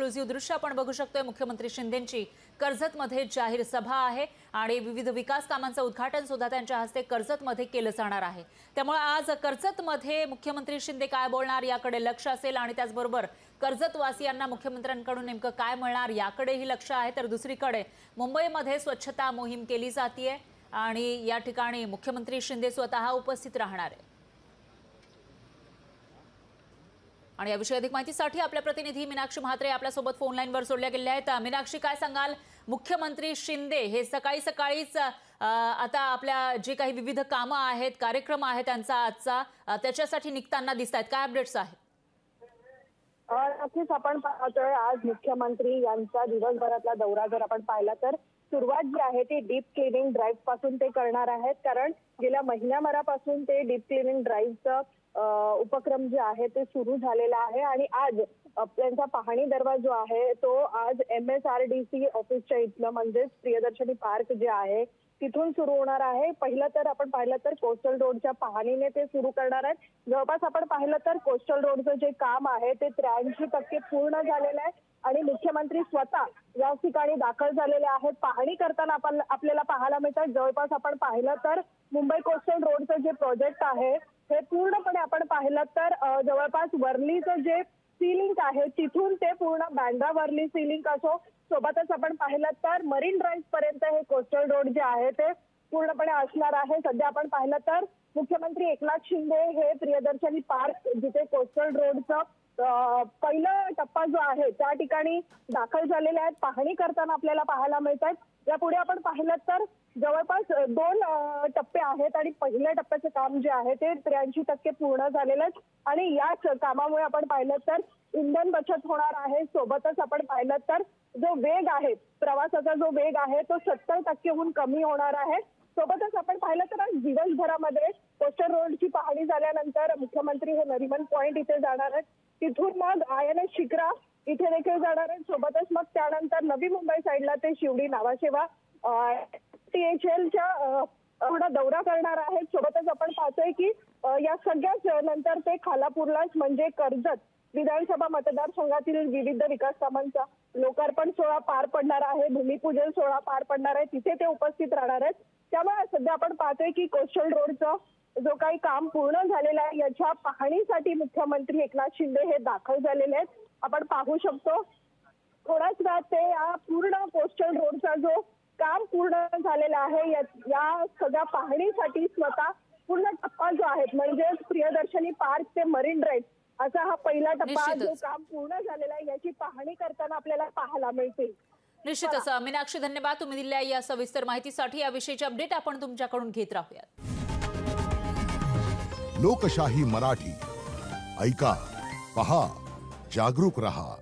Exclusive दृश्य आपण बघू शकतोय। मुख्यमंत्री शिंदेंची कर्जतमध्ये जाहीर सभा आहे आणि विविध विकास कामांचं उद्घाटन सुद्धा त्यांच्या हस्ते कर्जतमध्ये केलं जाणार आहे। त्यामुळे आज कर्जतमध्ये मुख्यमंत्री शिंदे काय बोलणार याकडे लक्ष असेल आणि त्याचबरोबर कर्जतवासियांना मुख्यमंत्र्यांकडून नेमकं काय मिळणार याकडेही लक्ष आहे। तर दुसरीकडे मुंबईमध्ये स्वच्छता मोहीम केली जाते आणि या ठिकाणी मुख्यमंत्री शिंदे स्वतः उपस्थित राहणार आहे। आणि याविषयी अधिक माहितीसाठी आपल्या प्रतिनिधी मीनाक्षी म्हात्रे आपल्यासोबत फोन लाईनवर जोडल्या गेल्या आहेत। मीनाक्षी, काय सांगाल? मुख्यमंत्री शिंदे हे सकाळीच आता आपल्या जे काही विविध कामं आहेत, कार्यक्रम आहे त्यांचा आजचा, त्याच्यासाठी निघताना दिसत आहेत, काय अपडेट्स आहेत? नक्कीच आपण पाहतोय आज मुख्यमंत्री यांचा दिवसभरातला दौरा जर आपण पाहिला तर सुरुवात जी आहे ती डीप क्लिनिंग ड्राईव्ह पासून ते करणार आहेत। कारण गेल्या महिन्याभरापासून ते डीप क्लिनिंग ड्राईव्हचं उपक्रम जे आहे ते सुरू झालेला आहे आणि आज त्यांचा पाहणी दौरा जो आहे तो आज MSRDC ऑफिसच्या इथलं म्हणजेच प्रियदर्शनी पार्क जे आहे तिथून सुरू होणार आहे। पहिलं तर आपण पाहिलं तर कोस्टल रोडच्या पाहणीने ते सुरू करणार आहेत। जवळपास आपण पाहिलं तर कोस्टल रोडचं जे काम आहे ते 83% पूर्ण झालेलं आहे आणि मुख्यमंत्री स्वतः या ठिकाणी दाखल झालेले आहेत। पाहणी करताना आपल्याला पाहायला मिळतात जवळपास आपण पाहिलं तर मुंबई कोस्टल रोडचं जे प्रोजेक्ट आहे हे पूर्णपणे आपण पाहिलं तर जवळपास वर्लीचं जे सी लिंक आहे तिथून ते पूर्ण बँड्रा वर्ली सी लिंक असो, सोबतच आपण पाहिलं तर मरीन ड्राईव्ह पर्यंत हे कोस्टल रोड जे आहे ते पूर्णपणे असणार आहे। सध्या आपण पाहिलं तर मुख्यमंत्री एकनाथ शिंदे हे प्रियदर्शनी पार्क जिथे कोस्टल रोडचं पहिला टप्पा जो आहे त्या ठिकाणी दाखल झालेले आहेत। पाहणी करताना आपल्याला पाहायला मिळतात। यापुढे आपण पाहिलं तर जवळपास 2 टप्पे आहेत आणि पहिल्या टप्प्याचं काम जे आहे ते 83% पूर्ण झालेलं आहे आणि याच कामामुळे आपण पाहिलं तर इंधन बचत होणार आहे। सोबतच आपण पाहिलं तर जो वेग आहे प्रवासाचा जो वेग आहे तो 70%हून कमी होणार आहे। सोबतच आपण पाहिलं तर आज दिवसभरामध्ये कोस्टल रोडची पाहणी झाल्यानंतर मुख्यमंत्री हे नरिमन पॉइंट इथे जाणार आहेत, तिथून मग INS शिक्रा इथे देखील जाणार आहेत। सोबतच मग त्यानंतर नवी मुंबई साईडला ते शिवडी नावाशेवा THLच्या थोडा दौरा करणार आहेत। सोबतच आपण पाहतोय की या सगळ्याच नंतर ते खालापूरलाच म्हणजे कर्जत विधानसभा मतदारसंघातील विविध विकास कामांचा लोकार्पण सोहळा पार पडणार आहे, भूमिपूजन सोहळा पार पडणार आहे, तिथे ते उपस्थित राहणार आहेत। त्यामुळे सध्या आपण पाहतोय की कोस्टल रोडचं जो काही काम पूर्ण झालेलं आहे याच्या पाहणीसाठी मुख्यमंत्री एकनाथ शिंदे हे दाखल झालेले आहेत। आपण पाहू शकतो थोड्याच वेळात ते या पूर्ण कोस्टल रोडचा जो काम पूर्ण झालेलं आहे या सगळ्या पाहणीसाठी स्वतः पूर्ण टप्पा जो आहे म्हणजे प्रियदर्शनी पार्क ते मरीन ड्राईव्ह असा हा पहिला टप्पा जो काम पूर्ण झालेला आहे याची पाहणी करताना आपल्याला पाहायला मिळते। निश्चितच मीनाक्षी, धन्यवाद तुम्ही दिलेल्या या सविस्तर माहितीसाठी। याविषयीचे अपडेट आपण तुमच्याकडून घेत राहूयात। लोकशाही मराठी ऐका, पहा, जागरूक रहा।